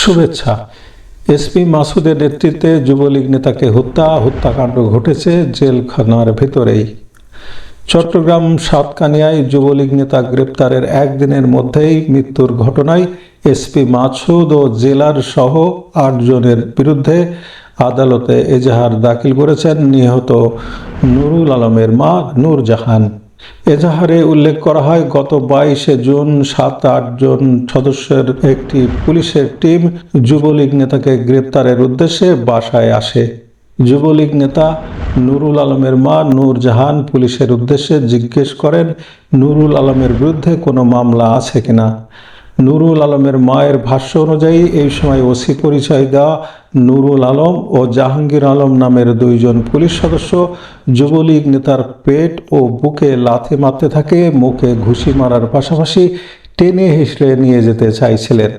শুভেচ্ছা। এসপি মাসুদের নেতৃত্বে যুবলীগ নেতাকে হত্যাকাণ্ড ঘটেছে জেলখানার ভেতরেই। চট্টগ্রাম সাতকানিয়ায় যুবলীগ নেতা গ্রেপ্তারের একদিনের মধ্যেই মৃত্যুর ঘটনায় এসপি মাসুদ ও জেলার সহ ৮ জনের বিরুদ্ধে আদালতে এজাহার দাখিল করেছেন নিহত নুরুল আলমের মা নূরজাহান। এজাহারে উল্লেখ করা হয়, গত 22শে জুন 7-8 জন সদস্যের একটি পুলিশের টিম যুবলীগ নেতাকে গ্রেপ্তারের উদ্দেশ্যে বাসায় আসে। যুবলীগ নেতা নুরুল আলমের মা নূরজাহান পুলিশের উদ্দেশ্যে জিজ্ঞেস করেন নুরুল আলমের বিরুদ্ধে কোনো মামলা আছে কিনা। নুরুল আলমের মায়ের ভাষ্য অনুযায়ী এই সময় ওসি পরিচয় দেওয়া নুরুল আলম ও জাহাঙ্গীর আলম নামের 2 জন পুলিশ সদস্য যুবলীগ নেতার পেট ও বুকে লাথি মারতে থাকে, মুখে ঘুষি মারার পাশাপাশি টেনে হিঁচড়ে নিয়ে যেতে চাইছিলেন।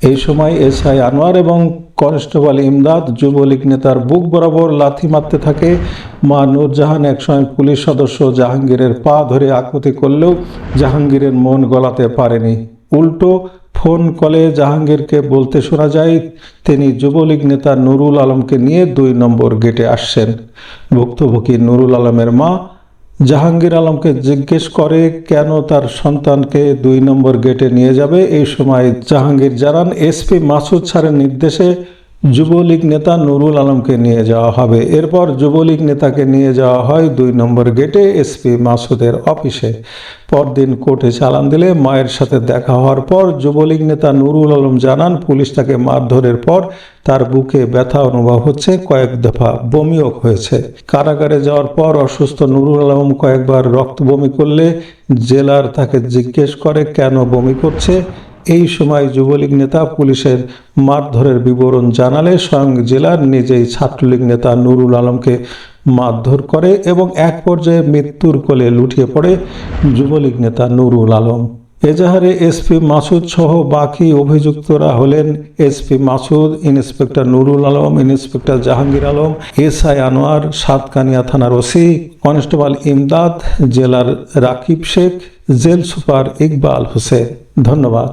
এই সময় এসআই আনোয়ার এবং কনস্টেবল ইমদাদ যুবলীগ নেতার বুক বরাবর লাথি মারতে থাকে। মা নূরজাহান একসময় পুলিশ সদস্য জাহাঙ্গীরের পা ধরে আকুতি করলেও জাহাঙ্গীরের মন গলাতে পারেনি। উল্টো ফোন কলে জাহাঙ্গীরকে বলতে শোনা যায় তিনি যুবলীগ নেতা নুরুল আলমকে নিয়ে 2 নম্বর গেটে আসছেন। ভুক্তভোগী নুরুল আলমের মা জাহাঙ্গীর আলমকে জিজ্ঞেস করে কেন তার সন্তানকে 2 নম্বর গেটে নিয়ে যাবে। এই সময় জাহাঙ্গীর জানান এসপি মাসুদ স্যারের নির্দেশে যুবলীগ নেতা নুরুল আলমকে নিয়ে যাওয়া হবে। এরপর যুবলীগ নেতাকে নিয়ে যাওয়া হয় 2 নম্বর গেটে এসপি মাসুদের অফিসে। পরদিন কোর্টে চালান দিলে মায়ের সাথে দেখা হওয়ার পর যুবলীগ নেতা নুরুল আলম জানান পুলিশ তাকে মারধরের পর তার বুকে ব্যথা অনুভব হচ্ছে, কয়েক দফা বমিও হয়েছে। কারাগারে যাওয়ার পর অসুস্থ নুরুল আলম কয়েকবার রক্ত বমি করলে জেলার তাকে জিজ্ঞেস করে কেন বমি করছে। এই সময় যুবলীগ নেতা পুলিশের মারধরের বিবরণ জানালে স্বয়ং জেলার নিজেই ছাত্রলীগ নেতা নুরুল আলমকে মারধর করে এবং এক পর্যায়ে মৃত্যুর কোলে লুটিয়ে পড়ে যুবলীগ নেতা নুরুল আলম। এজাহারে এসপি মাসুদ সহ বাকি অভিযুক্তরা হলেন SP Masud, inspector Nurul Alam, inspector Jahangir Alam, SI Anwar, Satkania থানার ওসি, কনস্টেবল ইমদাদ, জেলার রাকিব শেখ, জেল সুপার ইকবাল হোসেন। ধন্যবাদ।